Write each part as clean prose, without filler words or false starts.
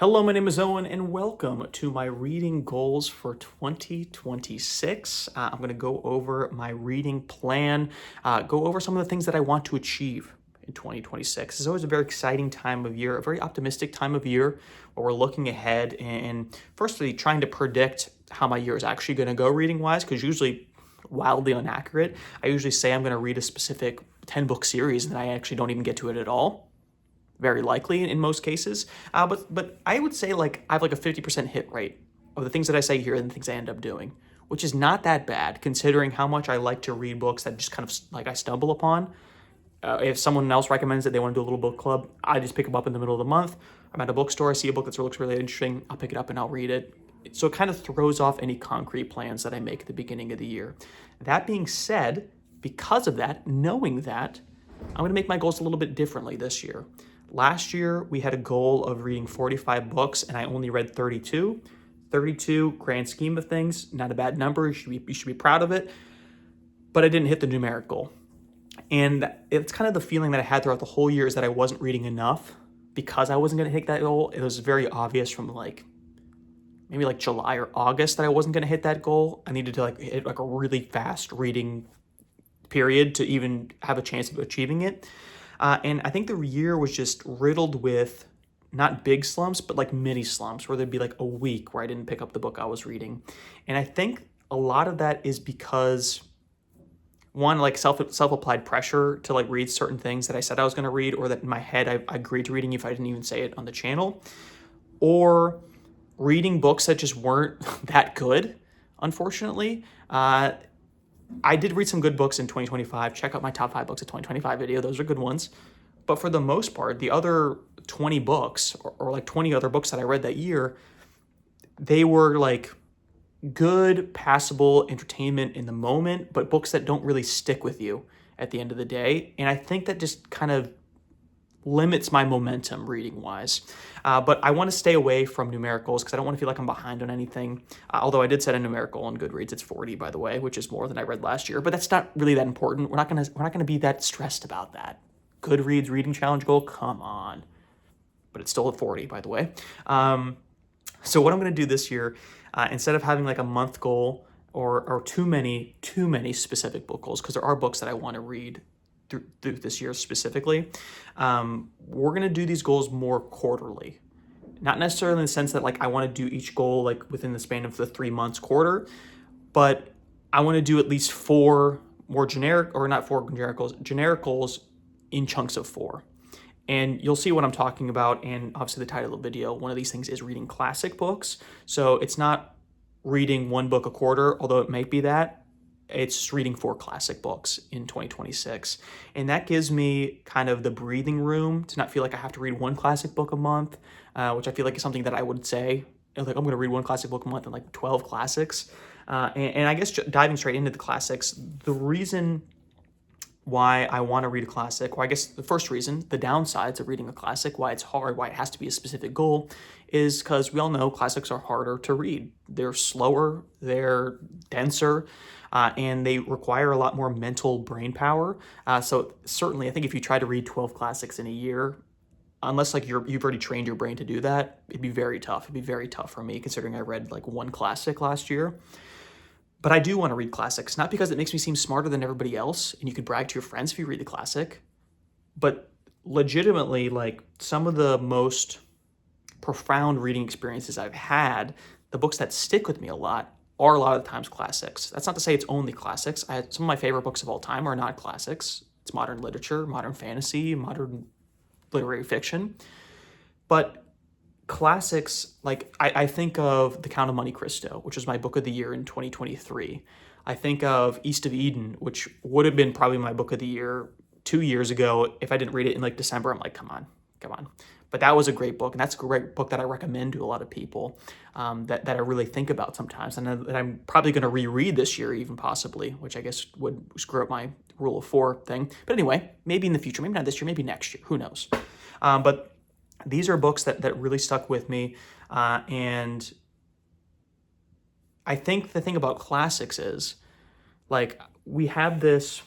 Hello, my name is Owen, and welcome to my reading goals for 2026. I'm going to go over my reading plan, go over some of the things that I want to achieve in 2026. It's always a very exciting time of year, a very optimistic time of year where we're looking ahead and firstly trying to predict how my year is actually going to go reading wise, because usually wildly inaccurate. I usually say I'm going to read a specific 10-book series and I actually don't even get to it at all. Very likely in most cases. But I would say like I have like a 50% hit rate of the things that I say here and the things I end up doing, which is not that bad considering how much I like to read books that just kind of like I stumble upon. If someone else recommends that they want to do a little book club, I just pick them up in the middle of the month. I'm at a bookstore, I see a book that looks really interesting, I'll pick it up and I'll read it. So it kind of throws off any concrete plans that I make at the beginning of the year. That being said, because of that, knowing that, I'm going to make my goals a little bit differently this year. Last year, we had a goal of reading 45 books, and I only read 32. 32, grand scheme of things, not a bad number. You should be proud of it. But I didn't hit the numeric goal. And it's kind of the feeling that I had throughout the whole year is that I wasn't reading enough because I wasn't going to hit that goal. It was very obvious from maybe July or August that I wasn't going to hit that goal. I needed to hit a really fast reading period to even have a chance of achieving it. And I think the year was just riddled with not big slumps, but like mini slumps where there'd be like a week where I didn't pick up the book I was reading. And I think a lot of that is because one, like self-applied pressure to like read certain things that I said I was going to read, or that in my head I agreed to reading if I didn't even say it on the channel, or reading books that just weren't that good, unfortunately. I did read some good books in 2025. Check out my top 5 books of 2025 video. Those are good ones. But for the most part, the other 20 books or like 20 other books that I read that year, they were like good, passable entertainment in the moment, but books that don't really stick with you at the end of the day. And I think that just kind of limits my momentum reading wise. But I want to stay away from numericals because I don't want to feel like I'm behind on anything. Although I did set a numerical on Goodreads. It's 40, by the way, which is more than I read last year. But that's not really that important. We're not gonna be that stressed about that. Goodreads reading challenge goal, come on. But it's still at 40, by the way. So what I'm gonna do this year, instead of having like a month goal or too many specific book goals, because there are books that I want to read through this year specifically, we're going to do these goals more quarterly. Not necessarily in the sense that like I want to do each goal like within the span of the 3 months quarter, but I want to do at least 4 more generic, or not 4 generic goals in chunks of 4. And you'll see what I'm talking about, and obviously the title of the video, one of these things is reading classic books. So it's not reading 1 book a quarter, although it might be that. It's reading 4 classic books in 2026. And that gives me kind of the breathing room to not feel like I have to read 1 classic book a month, which I feel like is something that I would say, like I'm going to read 1 classic book a month and like 12 classics. And I guess diving straight into the classics, the reason why I want to read a classic, or I guess the first reason, the downsides of reading a classic, why it's hard, why it has to be a specific goal, is because we all know classics are harder to read. They're slower, they're denser, and they require a lot more mental brain power. So certainly, I think if you try to read 12 classics in a year, unless like you've already trained your brain to do that, it'd be very tough. It'd be very tough for me, considering I read like 1 classic last year. But I do want to read classics, not because it makes me seem smarter than everybody else, and you could brag to your friends if you read the classic, but legitimately, like some of the most profound reading experiences I've had, the books that stick with me a lot are a lot of the times classics. That's not to say it's only classics. Some of my favorite books of all time are not classics. It's modern literature, modern fantasy, modern literary fiction. But classics, like I think of The Count of Monte Cristo, which was my book of the year in 2023. I think of East of Eden, which would have been probably my book of the year 2 years ago. If I didn't read it in like December, I'm like, come on. But that was a great book, and that's a great book that I recommend to a lot of people, that I really think about sometimes, and that I'm probably going to reread this year even possibly, which I guess would screw up my rule of 4 thing. But anyway, maybe in the future, maybe not this year, maybe next year, who knows. But these are books that really stuck with me, and I think the thing about classics is, like, we have this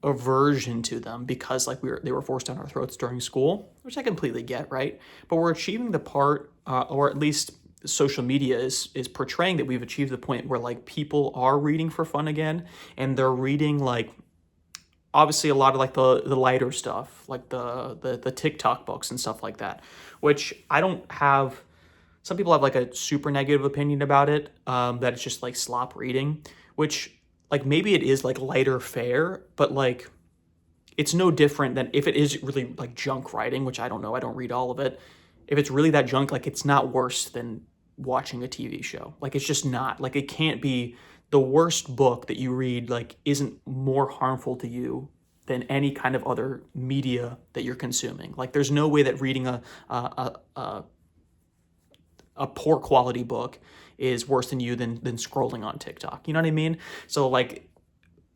aversion to them because like they were forced down our throats during school, which I completely get, right? But we're achieving the part, or at least social media is portraying that we've achieved the point where like people are reading for fun again, and they're reading like obviously a lot of like the lighter stuff, like the TikTok books and stuff like that, which I don't have. Some people have like a super negative opinion about it, that it's just like slop reading, which like maybe it is like lighter fare, but like it's no different than if it is really like junk writing, which I don't know, I don't read all of it. If it's really that junk, like it's not worse than watching a TV show. Like it's just not. Like it can't be the worst book that you read like isn't more harmful to you than any kind of other media that you're consuming. Like there's no way that reading a poor quality book is worse than you than scrolling on TikTok. You know what I mean? So like,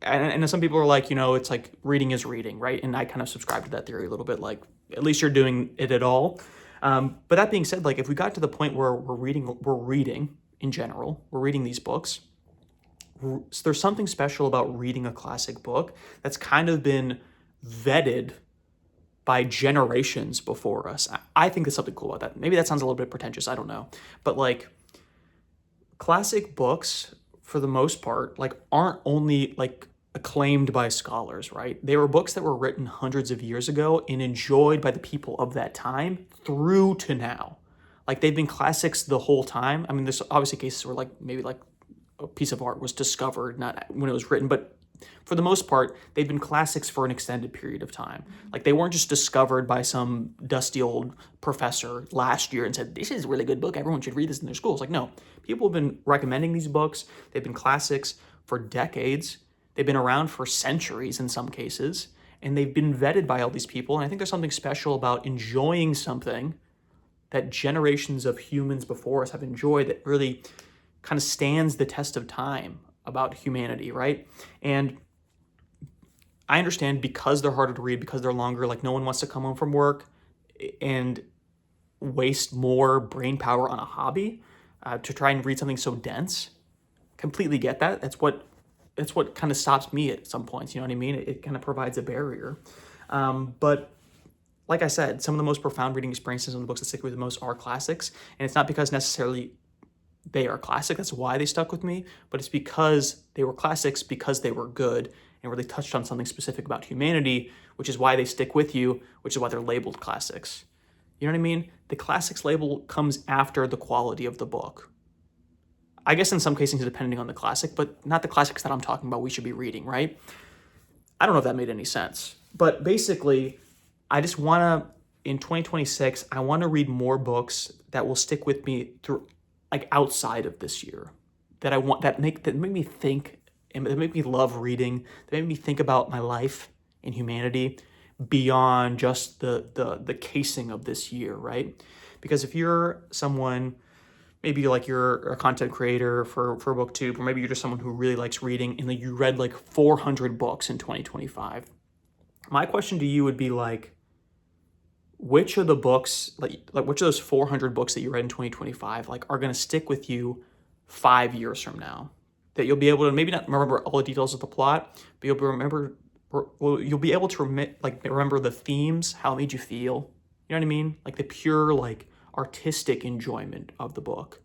and some people are like, it's like reading is reading, right? And I kind of subscribe to that theory a little bit. Like at least you're doing it at all. But that being said, like if we got to the point where we're reading in general, we're reading these books. So there's something special about reading a classic book that's kind of been vetted by generations before us. I think there's something cool about that. Maybe that sounds a little bit pretentious, I don't know. But like classic books, for the most part, like aren't only like acclaimed by scholars, right? They were books that were written hundreds of years ago and enjoyed by the people of that time through to now. Like they've been classics the whole time. I mean, there's obviously cases where like maybe like a piece of art was discovered, not when it was written, but for the most part, they've been classics for an extended period of time. Like they weren't just discovered by some dusty old professor last year and said, this is a really good book, everyone should read this in their schools. Like, no, people have been recommending these books. They've been classics for decades. They've been around for centuries in some cases, and they've been vetted by all these people. And I think there's something special about enjoying something that generations of humans before us have enjoyed that really kind of stands the test of time about humanity, right? And I understand because they're harder to read, because they're longer, like no one wants to come home from work and waste more brain power on a hobby to try and read something so dense. Completely get that. That's what kind of stops me at some points, you know what I mean? It kind of provides a barrier. But like I said, some of the most profound reading experiences in the books that stick with me the most are classics. And it's not because necessarily they are classic, that's why they stuck with me, but it's because they were classics because they were good and really touched on something specific about humanity, which is why they stick with you, which is why they're labeled classics. You know what I mean? The classics label comes after the quality of the book. I guess in some cases depending on the classic, but not the classics that I'm talking about we should be reading, right? I don't know if that made any sense, but basically I just want to, in 2026, I want to read more books that will stick with me through like outside of this year, that I want, that make me think, and that make me love reading, that make me think about my life and humanity beyond just the casing of this year, right? Because if you're someone, maybe like you're a content creator for BookTube, or maybe you're just someone who really likes reading and you read like 400 books in 2025, my question to you would be like, which of the books, like which of those 400 books that you read in 2025, like are going to stick with you 5 years from now? That you'll be able to maybe not remember all the details of the plot, but you'll be able to remember the themes, how it made you feel. You know what I mean? Like the pure like artistic enjoyment of the book.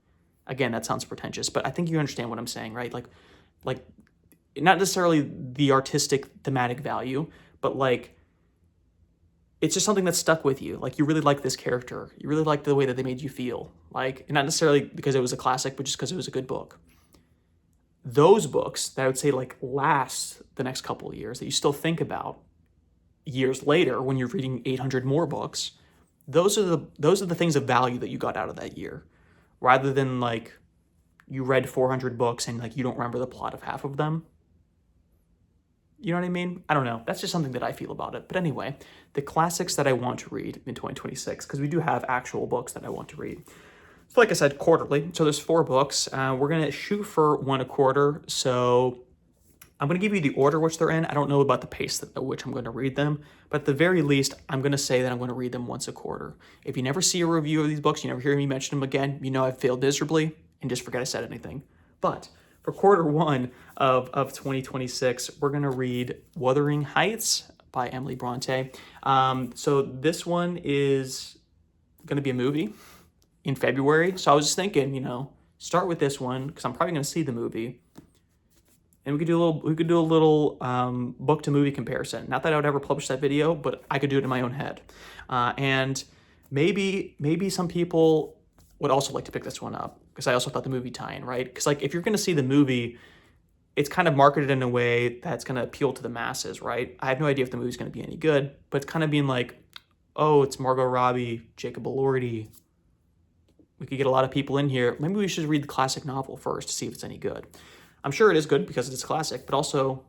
Again, that sounds pretentious, but I think you understand what I'm saying, right? Like not necessarily the artistic thematic value, but like it's just something that stuck with you. Like you really like this character. You really like the way that they made you feel. Like, not necessarily because it was a classic, but just because it was a good book. Those books that I would say like last the next couple of years, that you still think about years later when you're reading 800 more books, those are the things of value that you got out of that year, rather than like you read 400 books and like you don't remember the plot of half of them. You know what I mean? I don't know. That's just something that I feel about it. But anyway, the classics that I want to read in 2026, because we do have actual books that I want to read. So like I said, quarterly. So there's 4 books. We're going to shoot for 1 a quarter. So I'm going to give you the order which they're in. I don't know about the pace at which I'm going to read them. But at the very least, I'm going to say that I'm going to read them once a quarter. If you never see a review of these books, you never hear me mention them again, you know I've failed miserably, and just forget I said anything. But for quarter one of 2026, we're going to read Wuthering Heights by Emily Bronte. So this one is going to be a movie in February. So I was just thinking, start with this one because I'm probably going to see the movie. And we could do a little book to movie comparison. Not that I would ever publish that video, but I could do it in my own head. And maybe some people would also like to pick this one up because I also thought the movie tie-in, right? Because like if you're going to see the movie, it's kind of marketed in a way that's going to appeal to the masses, right? I have no idea if the movie's going to be any good, but it's kind of being like, oh, it's Margot Robbie, Jacob Elordi. We could get a lot of people in here. Maybe we should read the classic novel first to see if it's any good. I'm sure it is good because it's classic, but also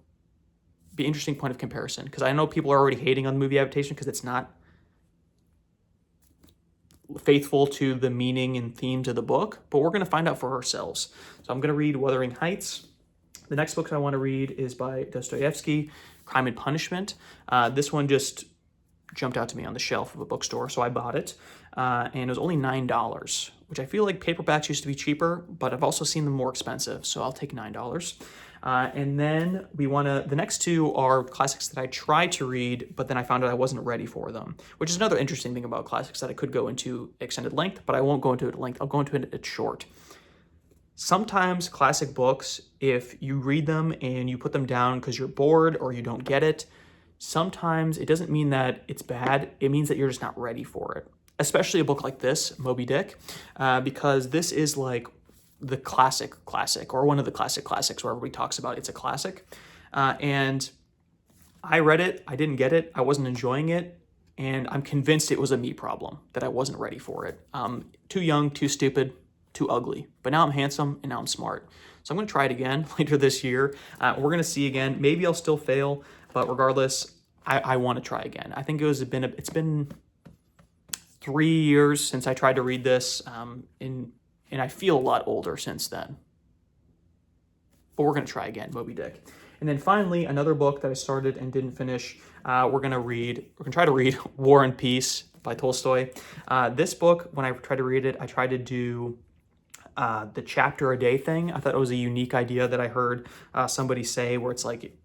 be an interesting point of comparison because I know people are already hating on the movie adaptation because it's not faithful to the meaning and themes of the book, but we're going to find out for ourselves. So I'm going to read Wuthering Heights. The next book I want to read is by Dostoevsky, Crime and Punishment. This one just jumped out to me on the shelf of a bookstore, so I bought it, and it was only $9, which I feel like paperbacks used to be cheaper, but I've also seen them more expensive, so I'll take $9. And then the next two are classics that I tried to read, but then I found out I wasn't ready for them, which is another interesting thing about classics that I could go into extended length, but I won't go into it at length. I'll go into it at short. Sometimes classic books, if you read them and you put them down because you're bored or you don't get it, sometimes it doesn't mean that it's bad. It means that you're just not ready for it. Especially a book like this, Moby Dick, because this is like the classic, or one of the classics where everybody talks about it's a classic. And I read it, I didn't get it, I wasn't enjoying it, and I'm convinced it was a me problem, that I wasn't ready for it. Too young, too stupid, too ugly. But now I'm handsome and now I'm smart. So I'm going to try it again later this year. We're going to see again. Maybe I'll still fail, but regardless, I want to try again. I think it's been 3 years since I tried to read this, and I feel a lot older since then. But we're going to try again, Moby Dick. And then finally, another book that I started and didn't finish. We're going to try to read War and Peace by Tolstoy. This book, when I tried to read it, I tried to do the chapter a day thing. I thought it was a unique idea that I heard somebody say, where it's like,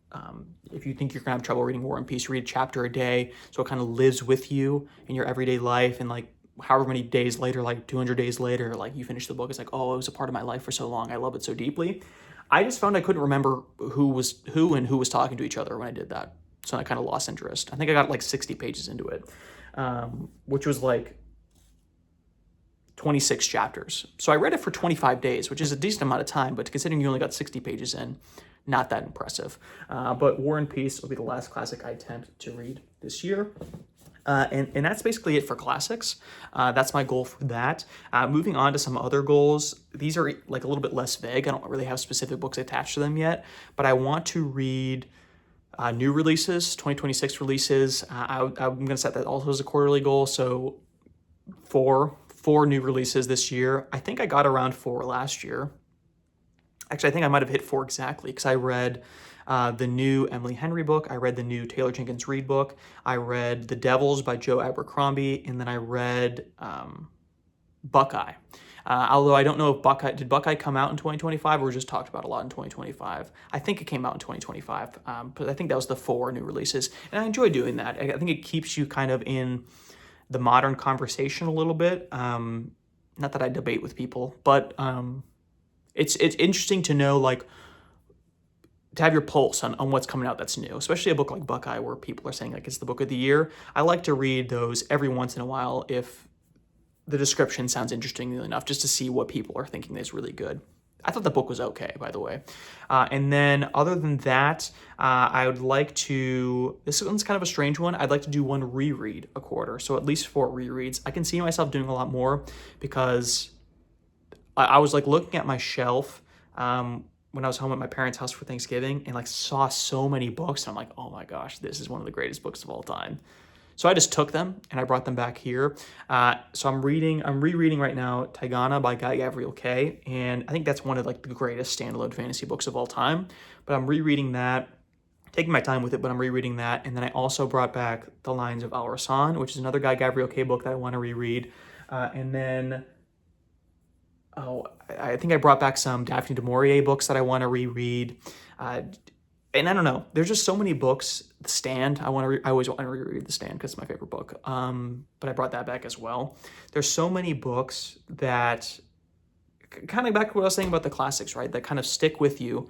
if you think you're gonna have trouble reading War and Peace, read a chapter a day, so it kind of lives with you in your everyday life, and like however many days later, like 200 days later, like you finish the book, it's like, oh, it was a part of my life for so long, I love it so deeply. I just found I couldn't remember who was talking to each other when I did that, so I kind of lost interest. I think I got like 60 pages into it, which was like 26 chapters. So I read it for 25 days, which is a decent amount of time, but considering you only got 60 pages in, not that impressive. But War and Peace will be the last classic I attempt to read this year. And that's basically it for classics. That's my goal for that. Moving on to some other goals. These are like a little bit less vague. I don't really have specific books attached to them yet, but I want to read new releases, 2026 releases. I'm going to set that also as a quarterly goal. So four new releases this year. I think I got around 4 last year. Actually, I think I might have hit 4 exactly because I read the new Emily Henry book. I read the new Taylor Jenkins Reid book. I read The Devils by Joe Abercrombie, and then I read Buckeye. Although I don't know if did Buckeye come out in 2025 or was just talked about a lot in 2025? I think it came out in 2025, but I think that was the 4 new releases, and I enjoy doing that. I think it keeps you kind of in the modern conversation a little bit. Not that I debate with people, but it's interesting to know, like, to have your pulse on what's coming out that's new, especially a book like Buckeye where people are saying like it's the book of the year. I like to read those every once in a while if the description sounds interesting enough, just to see what people are thinking is really good. I thought the book was okay, by the way. And then other than that, I would like to, this one's kind of a strange one. I'd like to do one reread a quarter. So at least 4 rereads. I can see myself doing a lot more because I was like looking at my shelf when I was home at my parents' house for Thanksgiving and like saw so many books. And I'm like, oh my gosh, this is one of the greatest books of all time. So I just took them and I brought them back here. So I'm rereading right now Taigana by Guy Gavriel Kay, and I think that's one of like the greatest standalone fantasy books of all time. But I'm rereading that, taking my time with it, but I'm rereading that. And then I also brought back The Lines of Al Rassan, which is another Guy Gavriel Kay book that I want to reread. And then I think I brought back some Daphne du Maurier books that I want to reread. Uh, and I don't know, there's just so many books. The Stand, I always want to reread The Stand because it's my favorite book. But I brought that back as well. There's so many books that kind of back to what I was saying about the classics, right? That kind of stick with you.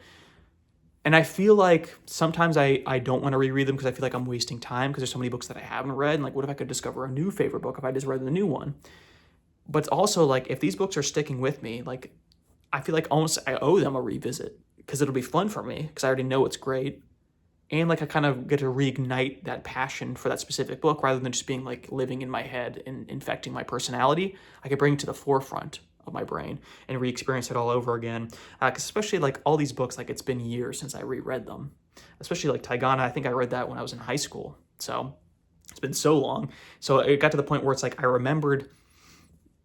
And I feel like sometimes I don't want to reread them because I feel like I'm wasting time because there's so many books that I haven't read. And like, what if I could discover a new favorite book if I just read the new one? But it's also like, if these books are sticking with me, like, I feel like almost I owe them a revisit because it'll be fun for me because I already know it's great. And like, I kind of get to reignite that passion for that specific book rather than just being like living in my head and infecting my personality. I could bring it to the forefront of my brain and re-experience it all over again. 'Cause especially like all these books, like, it's been years since I reread them. Especially like Taigana, I think I read that when I was in high school. So it's been so long. So it got to the point where it's like I remembered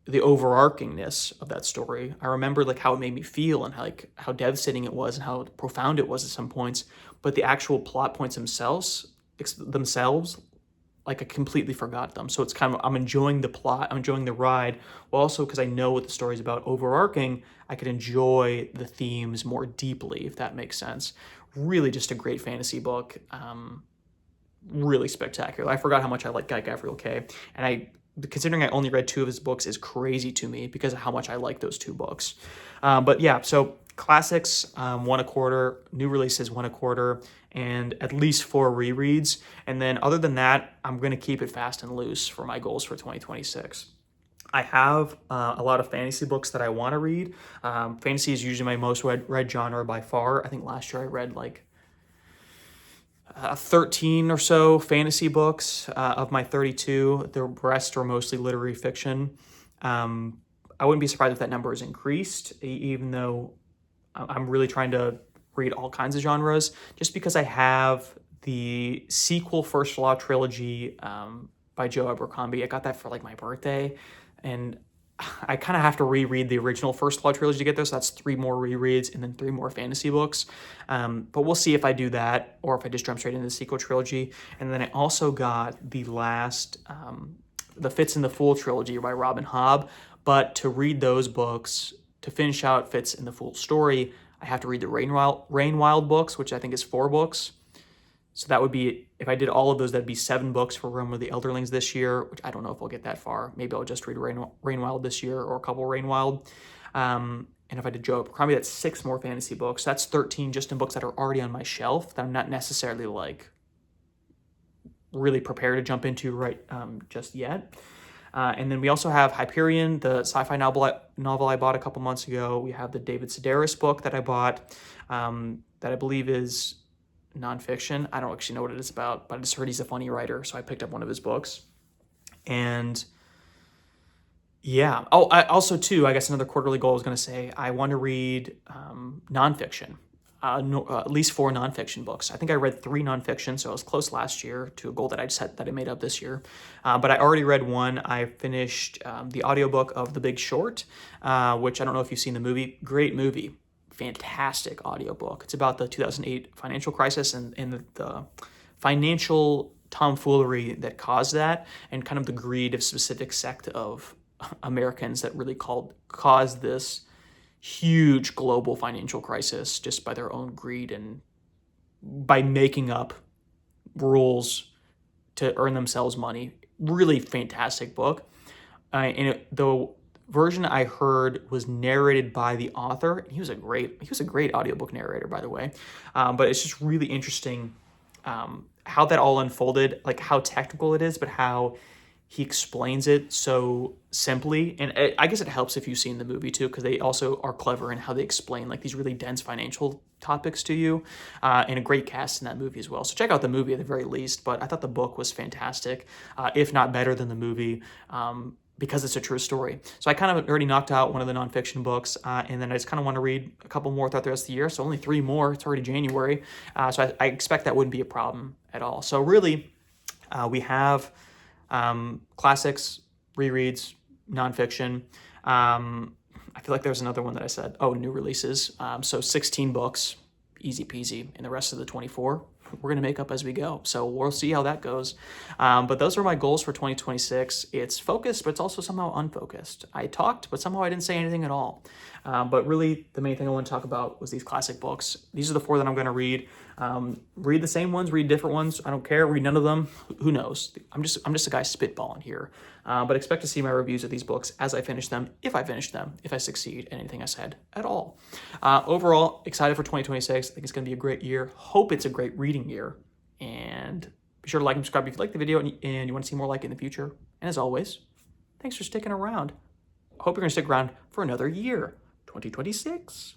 the overarchingness of that story. I remember like how it made me feel and how devastating it was and how profound it was at some points. But the actual plot points themselves, like, I completely forgot them. So it's kind of, I'm enjoying the plot, I'm enjoying the ride, while also because I know what the story's about overarching, I could enjoy the themes more deeply, if that makes sense. Really, just a great fantasy book. Really spectacular. I forgot how much I like Guy Gavriel Kay, and considering I only read 2 of his books is crazy to me because of how much I like those 2 books. But yeah, so classics, 1 1/4, new releases 1 1/4, and at least 4 rereads. And then other than that, I'm going to keep it fast and loose for my goals for 2026. I have a lot of fantasy books that I want to read. Fantasy is usually my most read genre by far. I think last year I read like 13 or so fantasy books of my 32. The rest are mostly literary fiction. I wouldn't be surprised if that number is increased, even though I'm really trying to read all kinds of genres, just because I have the sequel First Law trilogy by Joe Abercrombie. I got that for like my birthday, and I kind of have to reread the original First Law trilogy to get there, so that's 3 more rereads and then 3 more fantasy books. But we'll see if I do that or if I just jump straight into the sequel trilogy. And then I also got the last, the Fitz and the Fool trilogy by Robin Hobb. But to read those books, to finish out Fitz and the Fool story, I have to read the Rainwild books, which I think is 4 books. So that would be, if I did all of those, that'd be 7 books for Realm of the Elderlings this year, which I don't know if I'll get that far. Maybe I'll just read Rainwild this year or a couple Rainwild. And if I did Joe Abercrombie, that's 6 more fantasy books. That's 13 just in books that are already on my shelf that I'm not necessarily like really prepared to jump into just yet. And then we also have Hyperion, the sci-fi novel I bought a couple months ago. We have the David Sedaris book that I bought that I believe is nonfiction. I don't actually know what it is about, but I just heard he's a funny writer, so I picked up one of his books. And yeah. Oh, I guess another quarterly goal I was going to say, I want to read nonfiction. At least 4 nonfiction books. I think I read 3 nonfiction, so I was close last year to a goal that I'd set that I made up this year. But I already read one. I finished the audiobook of The Big Short, which I don't know if you've seen the movie. Great movie. Fantastic audiobook. It's about the 2008 financial crisis and the financial tomfoolery that caused that, and kind of the greed of specific sect of Americans that really caused this huge global financial crisis just by their own greed and by making up rules to earn themselves money. Really fantastic book. The version I heard was narrated by the author. He was a great audiobook narrator, by the way. But it's just really interesting how that all unfolded, like how technical it is, but how he explains it so simply. And I guess it helps if you've seen the movie too, because they also are clever in how they explain like these really dense financial topics to you, and a great cast in that movie as well. So check out the movie at the very least, but I thought the book was fantastic, if not better than the movie, because it's a true story. So I kind of already knocked out one of the nonfiction books, and then I just kind of want to read a couple more throughout the rest of the year. So only 3 more. It's already January. So I expect that wouldn't be a problem at all. So really, we have classics, rereads, nonfiction. I feel like there's another one that I said. Oh, new releases. So 16 books, easy peasy, and the rest of the 24 we're going to make up as we go. So we'll see how that goes. But those are my goals for 2026. It's focused, but it's also somehow unfocused. I talked, but somehow I didn't say anything at all. But really, the main thing I want to talk about was these classic books. These are the 4 that I'm going to read. Read the same ones, read different ones. I don't care. Read none of them. Who knows? I'm just a guy spitballing here. But expect to see my reviews of these books as I finish them, if I succeed in anything I said at all. Overall, excited for 2026. I think it's going to be a great year. Hope it's a great reading year. And be sure to like and subscribe if you like the video and you want to see more like it in the future. And as always, thanks for sticking around. I hope you're going to stick around for another year, 2026.